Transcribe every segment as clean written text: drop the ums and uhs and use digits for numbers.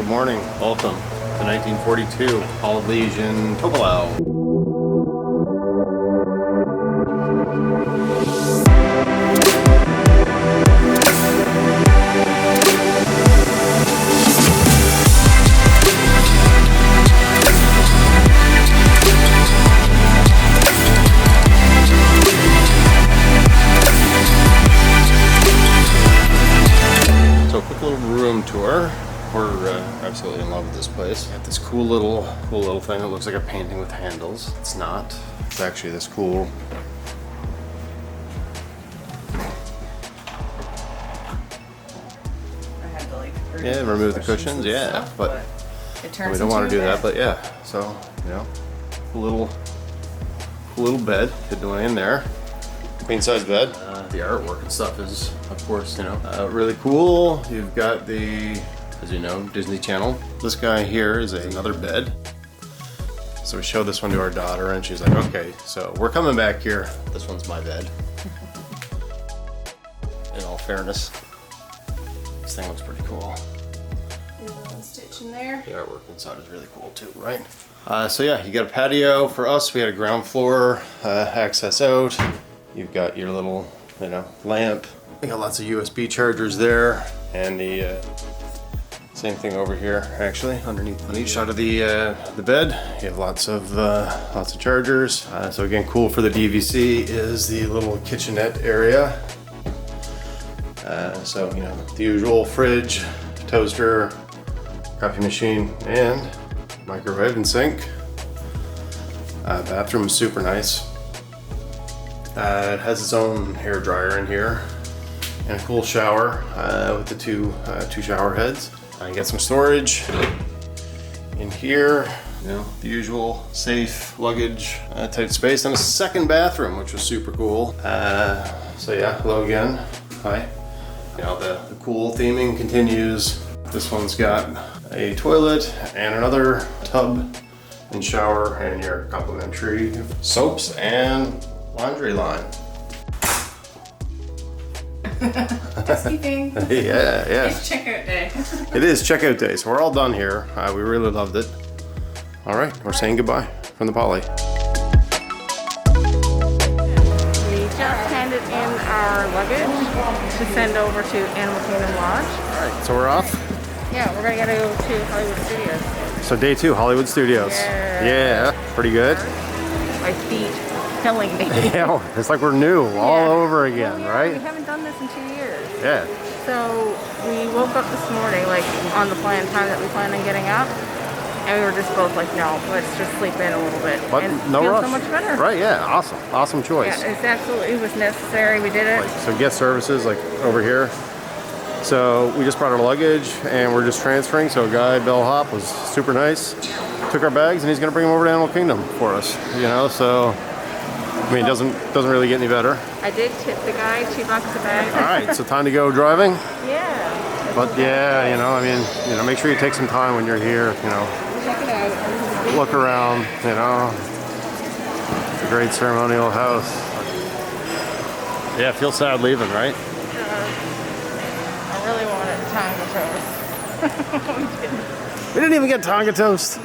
Good morning. Welcome to 1942 Polynesian Topalau. So, quick little room tour. We're absolutely in love with this place. Got this cool little thing that looks like a painting with handles. It's not. It's actually this cool. I had to Yeah, remove the cushions. Yeah, stuff, but it turns we don't want to do into a that. But yeah, so you know, cool little bed. Could do in there. Queen size bed. The artwork and stuff is, of course, you know, really cool. You've got the, as you know, Disney Channel. This guy here is another bed. So we showed this one to our daughter and she's like, okay, so we're coming back here. This one's my bed. In all fairness, this thing looks pretty cool. There's a little stitch in there. The artwork inside is really cool too, right? So yeah, you got a patio. For us, we had a ground floor access out. You've got your little, you know, lamp. You got lots of USB chargers there, and the same thing over here. Actually, underneath on each side of the bed, you have lots of chargers. So again, cool for the DVC is the little kitchenette area. So you know, the usual fridge, toaster, coffee machine, and microwave and sink. Bathroom is super nice. It has its own hair dryer in here and a cool shower with the two shower heads. You got some storage in here, you know, the usual safe luggage type space, and a second bathroom, which was super cool. So yeah, hello again. Hi. You know, the cool theming continues. This one's got a toilet and another tub and shower and your complimentary soaps and laundry line. Housekeeping. Yeah. It's checkout day. It is checkout day, so we're all done here. We really loved it. All right, we're saying goodbye from the Poly. We just handed in our luggage to send over to Animal Kingdom Lodge. All right, so we're off. Yeah, we're gonna go to Hollywood Studios. So day 2, Hollywood Studios. Yeah, pretty good. My feet killing me. Yeah, it's like we're new all over again, We right? haven't done this in 2 years. Yeah. So we woke up this morning, like on the planned time that we planned on getting up, and we were just both like, no, let's just sleep in a little bit. But and no feel rush. so much better. Right, yeah, awesome choice. Yeah, it was necessary. We did it. So guest services, like over here. So we just brought our luggage and we're just transferring. So a guy, bellhop, was super nice. Took our bags and he's gonna bring them over to Animal Kingdom for us. You know, so I mean, it doesn't really get any better. I did tip the guy $2 a bag. All right, so time to go driving. Yeah. But yeah, you know, I mean, you know, make sure you take some time when you're here. You know, Check it out. look around. You know, the great Ceremonial House. Yeah, feel sad leaving, right? I really wanted Tonga toast. We didn't even get Tonga toast.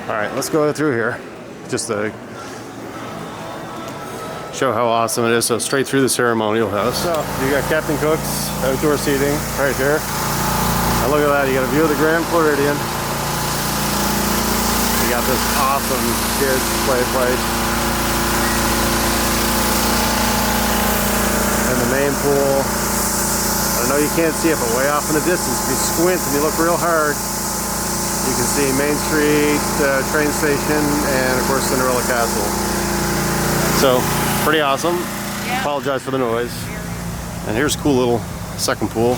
All right, let's go through here. Just to show how awesome it is. So straight through the Ceremonial House. So you got Captain Cook's outdoor seating right here. And look at that, you got a view of the Grand Floridian. You got this awesome kids play place. And the main pool. I know you can't see it, but way off in the distance, if you squint and you look real hard, you can see Main Street, train station, and of course Cinderella Castle. So, pretty awesome. Yeah. Apologize for the noise. And here's a cool little second pool.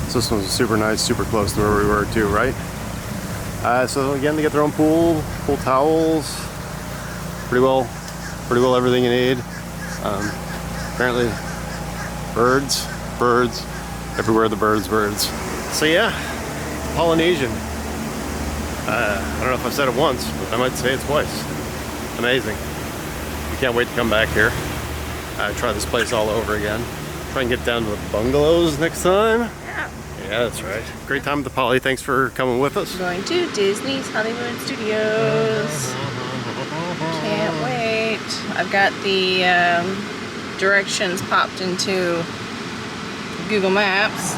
So this one's super nice, super close to where we were too, right? So again, they get their own pool towels, pretty well everything you need. Apparently, birds, everywhere the birds. So yeah, Polynesian. I don't know if I've said it once, but I might say it twice. Amazing. We can't wait to come back here. Try this place all over again. Try Try and get down to the bungalows next time. Yeah. Yeah, that's right. Great time at the Poly. Thanks for coming with us. Going to Disney's Hollywood Studios. Can't wait. I've got the directions popped into Google Maps.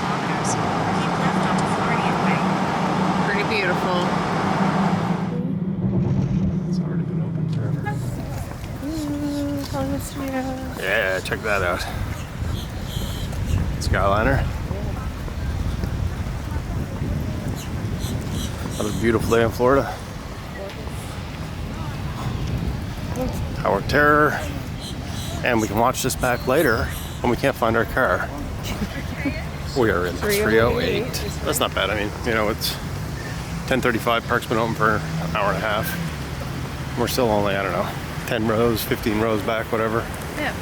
Pretty beautiful. It's already been open forever. Hollywood Studios. Yeah, check that out. Skyliner. Another beautiful day in Florida. Tower of Terror. And we can watch this back later when we can't find our car. We are in 308. That's not bad. I mean, you know, it's 10:35. Park's been open for an hour and a half. We're still only, I don't know, 10 rows, 15 rows back, whatever. Yeah.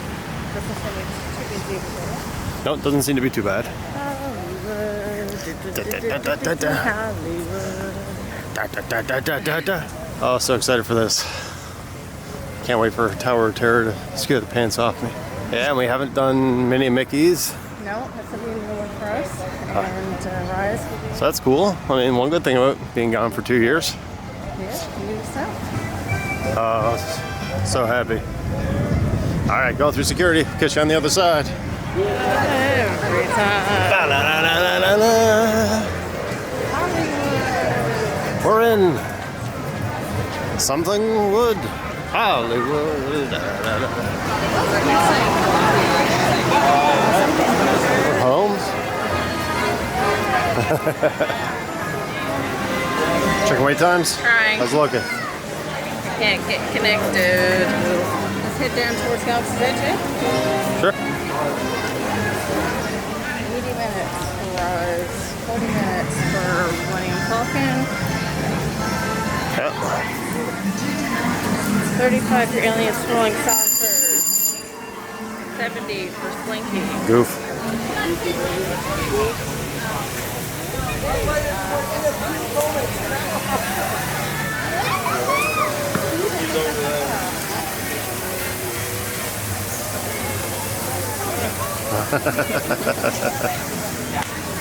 Doesn't seem too busy. No, it doesn't seem to be too bad. Oh, so excited for this. Can't wait for Tower of Terror to scare the pants off me. Yeah, and we haven't done Minnie and Mickey's. No, that's a new one for us. And Rise. So that's cool. I mean, one good thing about being gone for 2 years. Yeah, new stuff. Oh, so happy. All right, go through security. Catch you on the other side. Every time. La, la, la, la, la, la. We're in something wood. Hollywood. Homes. Checking wait times. Trying. How's it looking? Can't get connected. Let's head down towards Galaxy's Edge. Sure. 80 minutes for Rise. 40 minutes for Millennium Falcon. Yep. 35 for Alien Swirling Saucers. 70 for Slinky. Goof.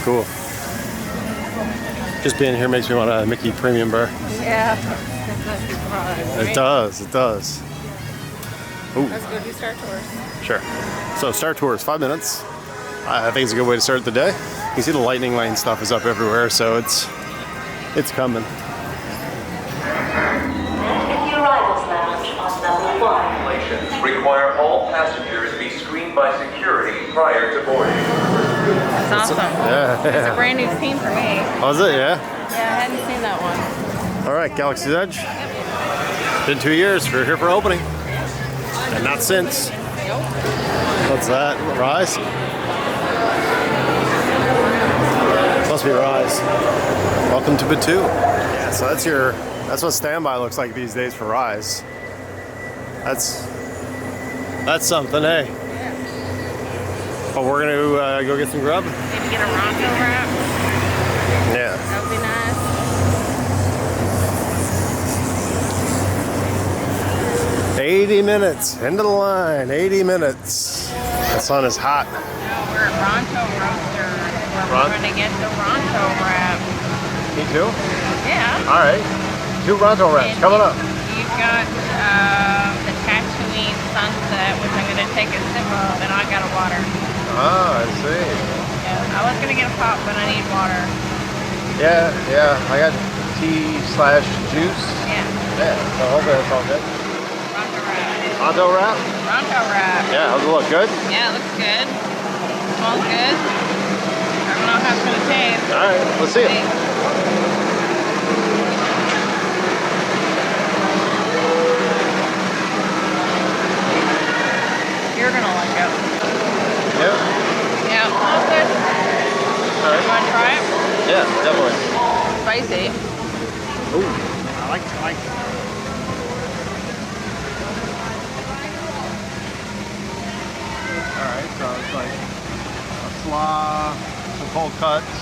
Cool. Just being here makes me want a Mickey Premium Bar. Yeah. It does, it does. Ooh. Let's go do Star Tours. Sure. So Star Tours, 5 minutes. I think it's a good way to start the day. You see the lightning lane stuff is up everywhere, so it's coming. The arrivals lounge on level 1. Regulations require all passengers be screened by security prior to boarding. That's awesome. Yeah. It's a brand new theme for me. Was it? Yeah. Yeah, I hadn't seen that one. All right, Galaxy's Edge. Been 2 years. We're here for opening, and not since. What's that? Rise? Must be Rise. Welcome to Batu. Yeah, so that's what standby looks like these days for Rise. That's something, eh? Yeah. But we're gonna go get some grub. Maybe get a Ronto wrap. Yeah. That would be nice. 80 minutes into the line. 80 minutes. The sun is hot. No, we're at Ronto Roaster, where we're going to get the Ronto wrap. Me too? Yeah. All right. 2 Ronto wraps And coming up. You've got the Tatooine Sunset, which I'm going to take a sip of, and I got a water. Ah, I see. Yeah, I was going to get a pop, but I need water. Yeah. I got tea/juice. Yeah. Yeah, so hopefully that's all good. Ronto wrap. Ronto wrap? Ronto wrap. Yeah, how's it look? Good? Yeah, it looks good. Smells good. I don't know how it's going to taste. All right, let's see it. You're going to like it. Yeah. Yeah, smells good. All You want to try it? Yeah, definitely. Spicy. Ooh, I like it. Alright, so it's like a slaw, some cold cuts,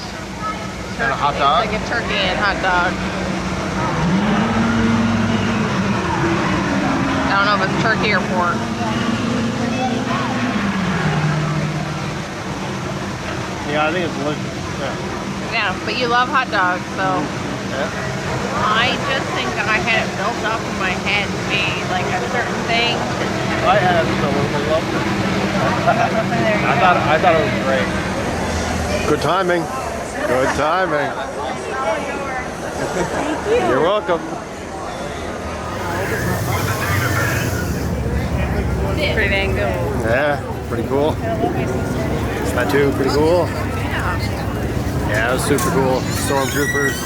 and a hot dog. It's like a turkey and hot dog. I don't know if it's turkey or pork. Yeah, I think it's delicious. Yeah. Yeah, but you love hot dogs, so Yeah. I just think that I had it built up in my head to be like a certain thing. I had absolutely loved it. There you go. I thought it was great. Good timing. Good timing. You're welcome. Pretty dang good. Yeah, pretty cool. That too, pretty cool. Yeah, it was super cool. Stormtroopers.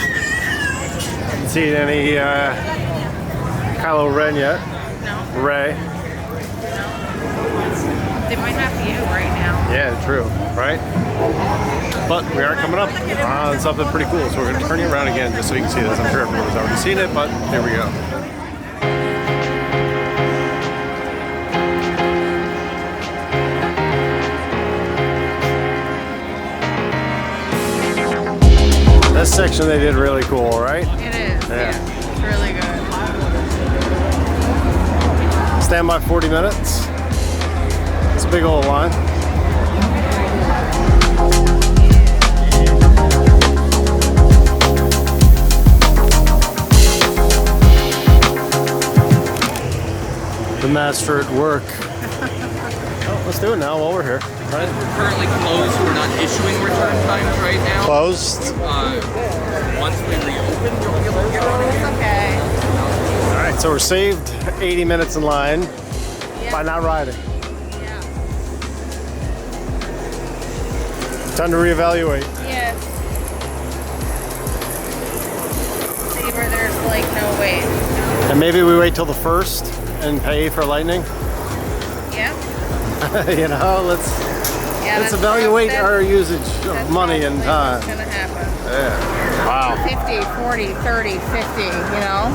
Haven't seen any Kylo Ren yet. No, Rey. they might have you right now. Yeah, true, right? But we are coming up on something pretty cool, so we're going to turn you around again just so you can see this. I'm sure everyone's already seen it, but here we go. This section they did really cool, right? It is. Yeah. It's really good. Stand by 40 minutes. It's a big old line. The master at work. Oh, let's do it now while we're here. Right? We're currently closed. We're not issuing return times right now. Closed. Once we reopen, you'll be able to get on again. Okay. All right, so we're saved 80 minutes in line Yeah. by not riding. Yeah. Time to reevaluate. Yes. See where there's like no wait. And maybe we wait till the 1st and pay for lightning. Yeah. You know, let's Let's evaluate our usage of money and time. What's gonna happen? Yeah. Wow. 50, 40, 30, 50, you know?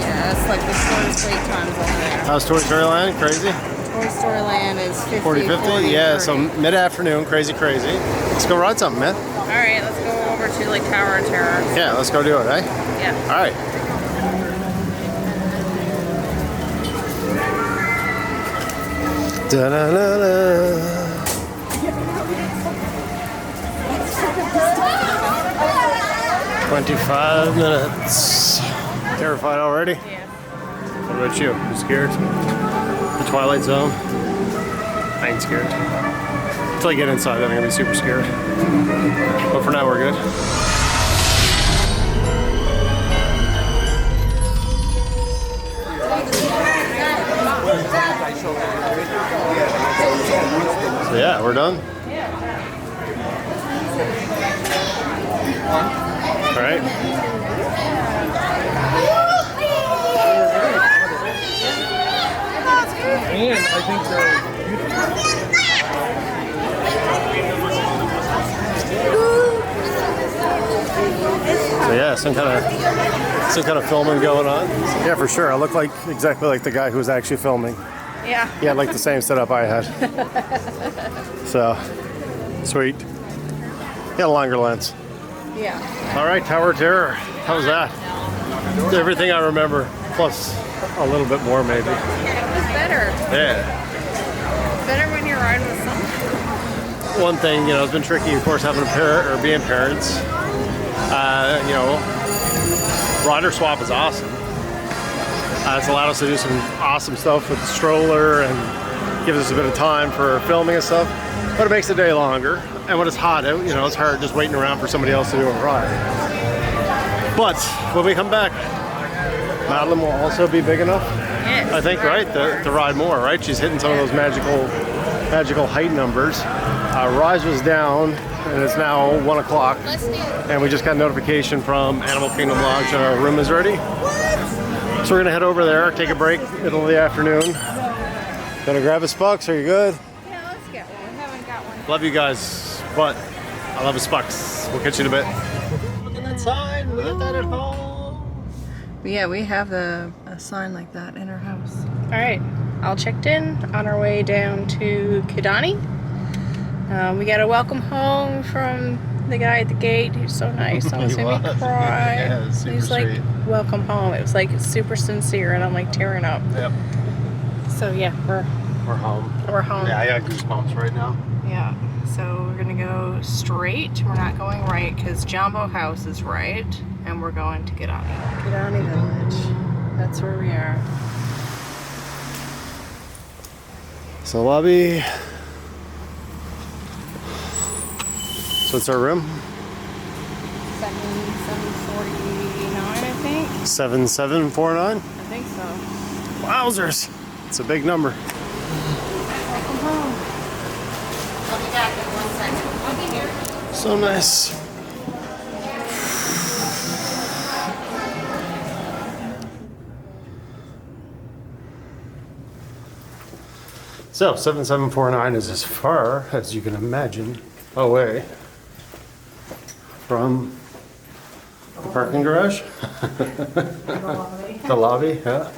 Yeah, it's like the shortest wait times over there. How's Toy Story Land? Crazy? Toy Story Land is 50, 40, 50? 40, Yeah, 30. so mid-afternoon, crazy. Let's go ride something, man. All right, let's go over to like Tower of Terror. Yeah, let's go do it, eh? Yeah. All right. Da-da-da-da. 25 minutes. Terrified already? Yeah. What about you? You scared? The Twilight Zone? I ain't scared. Until I get inside, then I'm gonna be super scared. But for now, we're good. So yeah, we're done. All right. And I think So yeah, some kind of filming going on. Yeah, for sure. I look like exactly like the guy who was actually filming. Yeah. He had like the same setup I had. So sweet. He had a longer lens. Yeah. All right, Tower of Terror. How was that? Everything I remember, plus a little bit more maybe. It was better. Yeah. Better when you're riding with someone. One thing, you know, it's been tricky, of course, having a parent or being parents. You know, rider swap is awesome. It's allowed us to do some awesome stuff with the stroller and gives us a bit of time for filming and stuff. But it makes the day longer. And when it's hot out, you know, it's hard just waiting around for somebody else to do a ride. But when we come back, Madeline will also be big enough, Yes. I think, right, to ride more, right? She's hitting some of those magical height numbers. Rise was down, and it's now 1 o'clock. And we just got a notification from Animal Kingdom Lodge that our room is ready. So we're gonna head over there, take a break, middle of the afternoon. Gonna grab a Spucks, are you good? Yeah, let's get one. We haven't got one. Love you guys, but I love a Spucks. We'll catch you in a bit. Look at that sign, we got that at home. But yeah, we have a sign like that in our house. All right, all checked in on our way down to Kidani. We got a welcome home from the guy at the gate. He was so nice. Almost He made me was. cry. Yeah, super He's like, sweet. welcome home. It was like super sincere, and I'm like tearing up. Yep, So yeah, we're home. we're home. Yeah, I got goosebumps right now. Yeah. So we're gonna go straight. We're not going right because Jumbo House is right, and we're going to Kidani. Kidani Village. That's where we are. So lobby. So it's our room. 749, I think. 7749. I think so. Wowzers! It's a big number. Welcome home. I'll be back in 1 second. I'll be here. So nice. So 7749 is as far as you can imagine away from the parking garage. The lobby, yeah.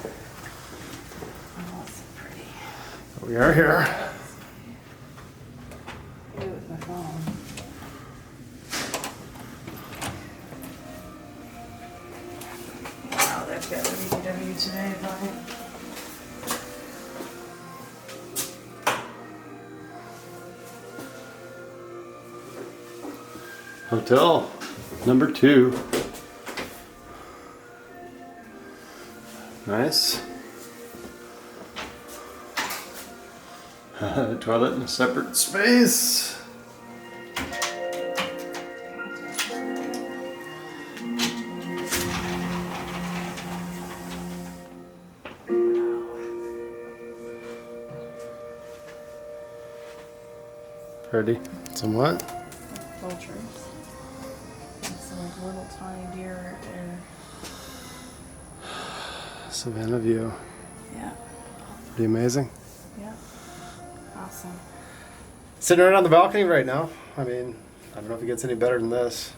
Oh, it's so pretty. We are here. Do it with my phone. Wow, they've got WDW today, buddy. Hotel number 2. Nice. Toilet in a separate space. Pretty. Somewhat. Vultures. It's like little tiny deer right there. Savannah view. Yeah, Pretty amazing. yeah. Awesome. Sitting right on the balcony right now. I mean, I don't know if it gets any better than this.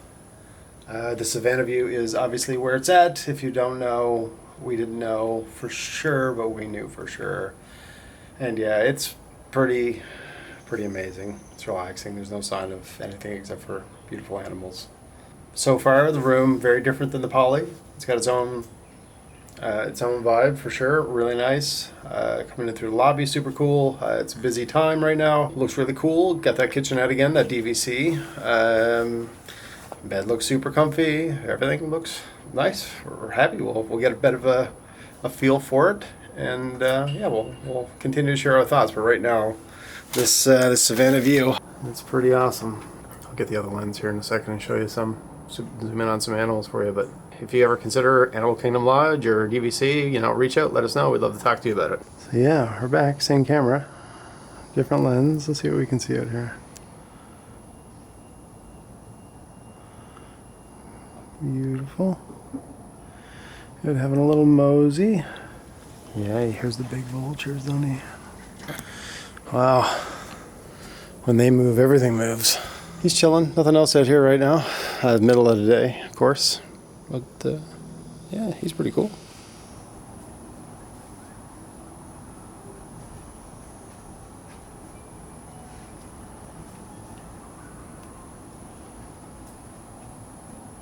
The Savannah view is obviously where it's at. If you don't know, we didn't know for sure, but we knew for sure. And yeah, it's pretty amazing. It's relaxing. There's no sign of anything except for beautiful animals. So far, the room very different than the Poly. It's got its own vibe for sure. Really nice. Coming in through the lobby, super cool. It's a busy time right now. Looks really cool. Got that kitchenette again, that DVC. Bed looks super comfy. Everything looks nice. We're happy. We'll get a bit of a feel for it, and yeah, we'll continue to share our thoughts. But right now, this Savannah view, it's pretty awesome. I'll get the other lens here in a second and show you some. Zoom in on some animals for you. But if you ever consider Animal Kingdom Lodge or DVC, reach out, let us know. We'd love to talk to you about it. So yeah, we're back. Same camera, different lens. Let's see what we can see out here. Beautiful. Good, having a little mosey. Yeah, here's the big vultures, don't he? Wow. When they move, everything moves. He's chilling. Nothing else out here right now. Middle of the day, of course. But yeah, he's pretty cool.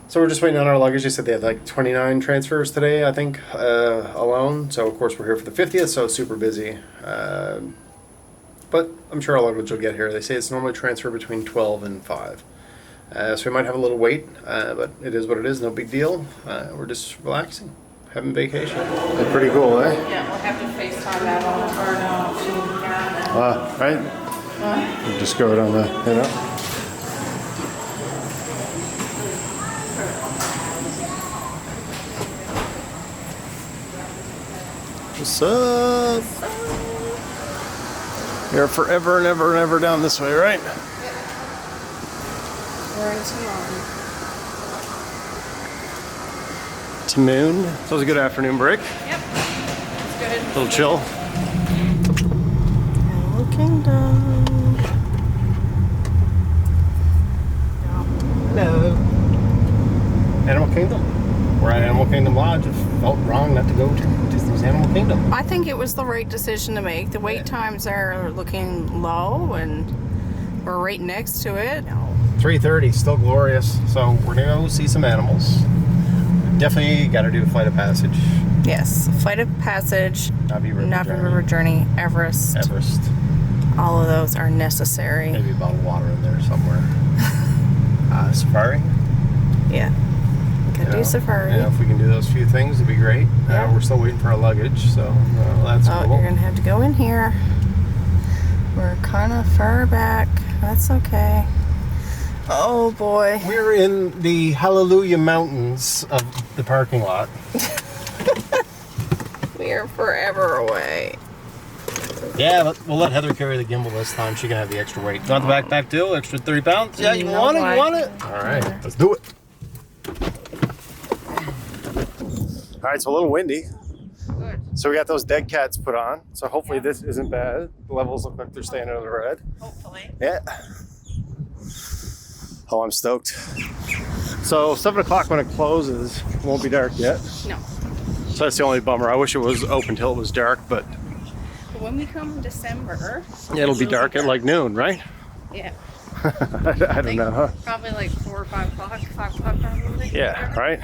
So we're just waiting on our luggage. They said they had like 29 transfers today, I think, alone. So of course we're here for the 50th, so it's super busy. But I'm sure our luggage will get here. They say it's normally transferred between 12 and 5. So we might have a little wait, but it is what it is, no big deal. We're just relaxing, having vacation. That's pretty cool, eh? Yeah, we'll have to FaceTime that on or no. Right? We'll just go it on the, What's up? You're forever and ever and ever down this way, right? We're in Timon. Timon. So it was a good afternoon break. Yep. It's good. A little chill. Animal Kingdom. Hello. Animal Kingdom. We're at Animal Kingdom Lodge. It felt wrong not to go to Disney's Animal Kingdom. I think it was the right decision to make. The wait times are looking low, and we're right next to it. 3:30, still glorious. So we're gonna go see some animals. Definitely got to do a flight of passage. Yes, flight of passage, Navi River Journey, Everest. all of those are necessary. Maybe a bottle of water in there somewhere. Safari? Yeah. We can do safari. Yeah, if we can do those few things, it'd be great. Yeah. We're still waiting for our luggage, so that's Oh, cool. you're gonna have to go in here. We're kind of far back. That's okay. Oh boy. We're in the Hallelujah Mountains of the parking lot. We are forever away. Yeah, we'll let Heather carry the gimbal this time. She can have the extra weight. Want the backpack too? Extra 30 pounds? Yeah, you want it? You want it? All right, let's do it. All right, it's a little windy. Good. So we got those dead cats put on. So hopefully this isn't bad. The levels look like they're staying out of the red. Hopefully. Yeah. Oh, I'm stoked. So 7 o'clock when it closes, it won't be dark yet. No. So that's the only bummer. I wish it was open till it was dark, but But when we come in December, it'll be dark at like noon, right? yeah. I don't know, huh? Probably like 4 or 5 o'clock. 5 o'clock probably. Yeah, right?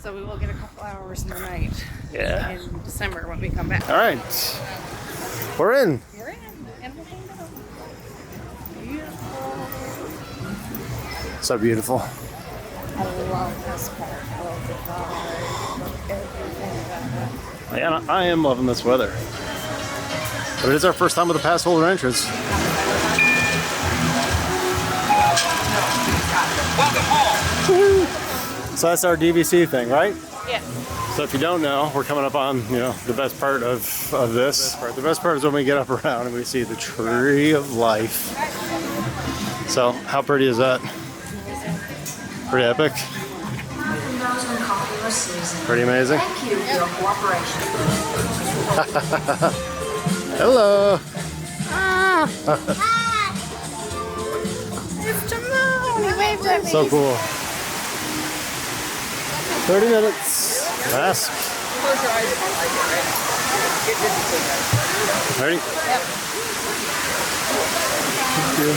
So we will get a couple hours in the night. Yeah. In December when we come back. All right. We're in. You're in. And we'll hang out. Beautiful. So beautiful. I love this part. I love the vibe. Everything about it. Yeah, I am loving this weather. But it is our first time with the pass holder entrance. So that's our DVC thing, right? Yeah. So if you don't know, we're coming up on, the best part of this. The best part is when we get up around and we see the tree of life. So how pretty is that? Pretty epic. Pretty amazing. Thank you for your cooperation. Hello. It's Timon. He waved at me. So cool. 30 minutes. Mask. Close your eyes if you like it, right? Get this. Ready? Yep. Thank you.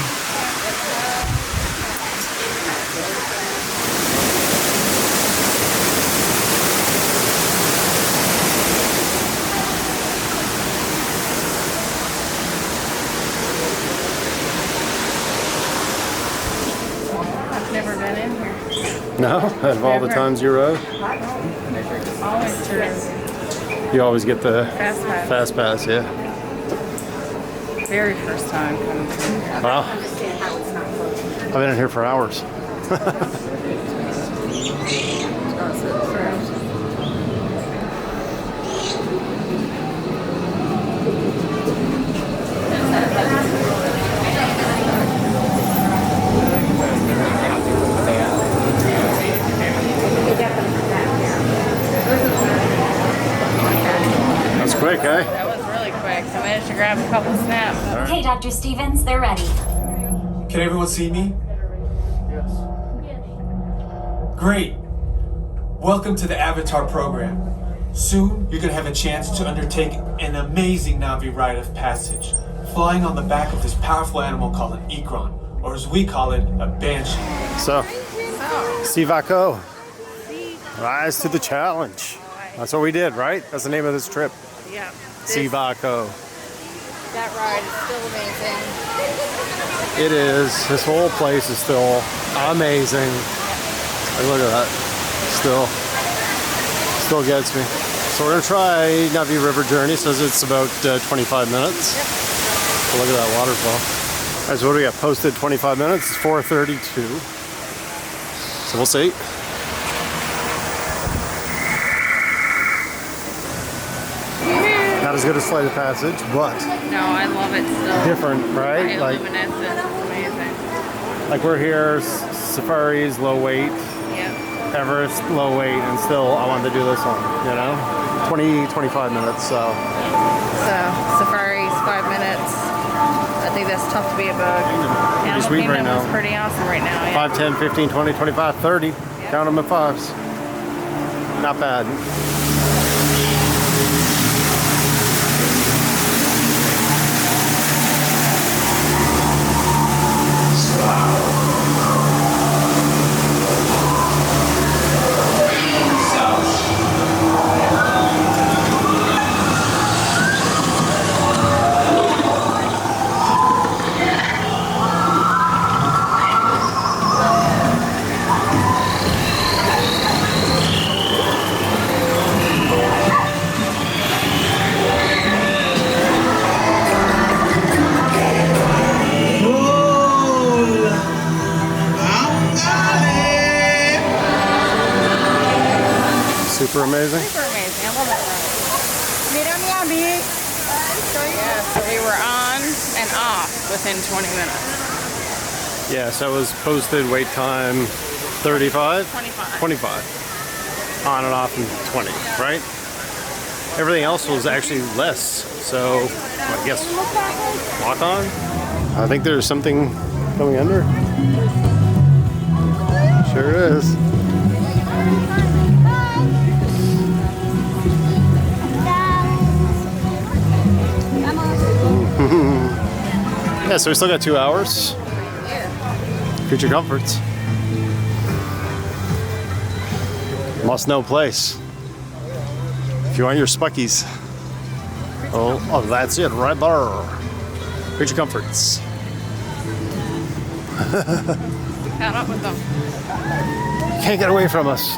I've never been in here. No? Out of all the Never. times you rode? Always through You always get the Fast Pass. fast pass, yeah. Very first time coming through here. Wow. I've been in here for hours. That's quick, eh? That was really quick. I managed to grab a couple snaps. Okay, Dr. Stevens, they're ready. Can everyone see me? Yes. Great. Welcome to the Avatar program. Soon, you're going to have a chance to undertake an amazing Navi rite of passage, flying on the back of this powerful animal called an Ikron, or as we call it, a banshee. So, Sivako. Rise to the challenge. That's what we did, right? That's the name of this trip. Yeah. Sivako. That ride is still amazing. It is. This whole place is still amazing. Like, look at that. Still gets me. So we're gonna try Navi River Journey. It says it's about 25 minutes. So look at that waterfall. All right, so what do we got? Posted 25 minutes. It's 4:32. So we'll see. Not as good as Flight of Passage, but No, I love it still. different, right? Bioluminescent. It's amazing. Like we're here, Safari's low weight, Yeah. Everest low weight, and still I wanted to do this one, 25 minutes, so. So, Safari's 5 minutes. I think that's tough to be above. Animal sweet right Kingdom now. is pretty awesome right now. Yeah. 5, 10, 15, 20, 25, 30. Count them at fives. Not bad. Super amazing. Super amazing. I love that ride. Yeah, so we were on and off within 20 minutes. Yeah, so it was posted wait time 35? 25. 25. On and off in 20, right? Everything else was actually less, so I guess walk on? I think there's something coming under. Sure is. Yeah, so we still got 2 hours. Future comforts. Must know place. If you want your Spuckies. Oh, that's it right there. Future comforts. Caught up with them. Can't get away from us.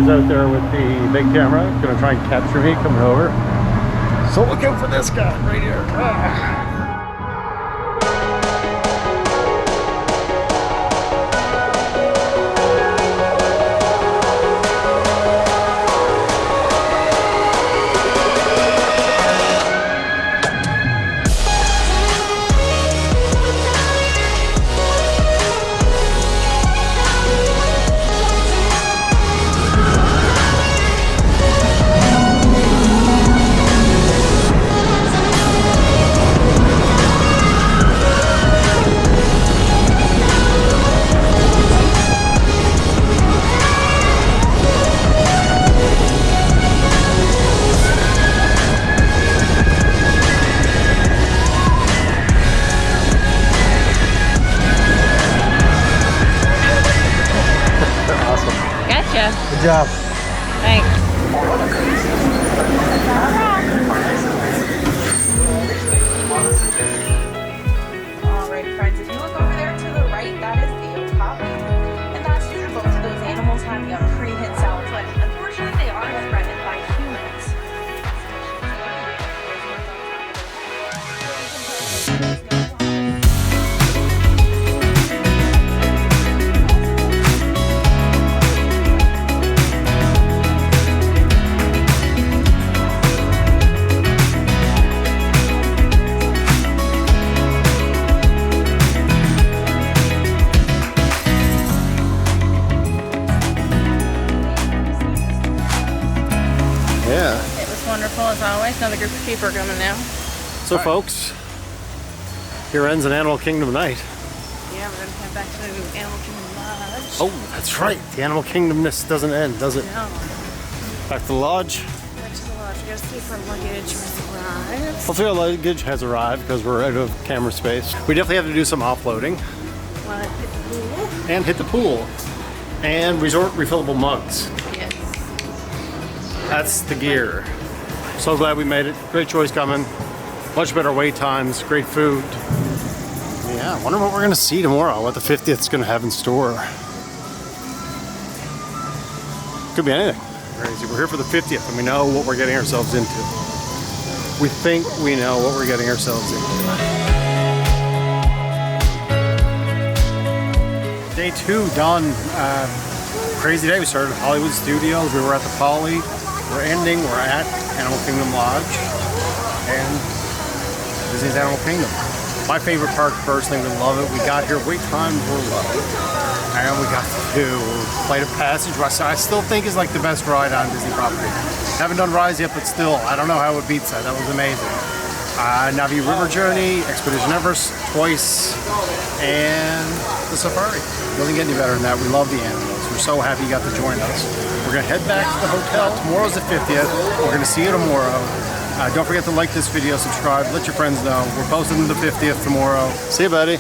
Out there with the big camera, gonna try and capture me coming over. So look out for this guy right here. Ah. Good job. Thanks. Alright friends, if you look over there to the right, that is the okapi. And that's due to both of those animals having a pre-hit salad, but unfortunately they are threatened by humans. It was wonderful as always. Another group of people are coming now. So folks, here ends an Animal Kingdom night. Yeah, we're gonna head back to Animal Kingdom Lodge. Oh, that's right. The Animal Kingdomness doesn't end, does it? No. Back to the lodge. Back to the lodge. We gotta see if our luggage has arrived. Hopefully our luggage has arrived because we're out of camera space. We definitely have to do some offloading. Wanna hit the pool? And hit the pool. And resort refillable mugs. Yes. That's the gear. So glad we made it. Great choice coming. Much better wait times, great food. Yeah, I wonder what we're gonna see tomorrow, what the 50th's gonna have in store. Could be anything. Crazy. We're here for the 50th and we know what we're getting ourselves into. We think we know what we're getting ourselves into. Day 2 done. Crazy day. We started at Hollywood Studios. We were at the Poly. We're we're at Animal Kingdom Lodge. And Disney's Animal Kingdom. My favorite park, personally, we love it. We got here, wait times were low. And we got to Flight of Passage, which I still think is like the best ride on Disney property. Haven't done rides yet, but still, I don't know how it beats that. That was amazing. Navi River Journey, Expedition Everest twice, and the Safari. Doesn't get any better than that. We love the animals. We're so happy you got to join us. We're gonna head back to the hotel. Tomorrow's the 50th. We're gonna see you tomorrow. Don't forget to like this video, subscribe, let your friends know. We're posting the 50th tomorrow. See you, buddy.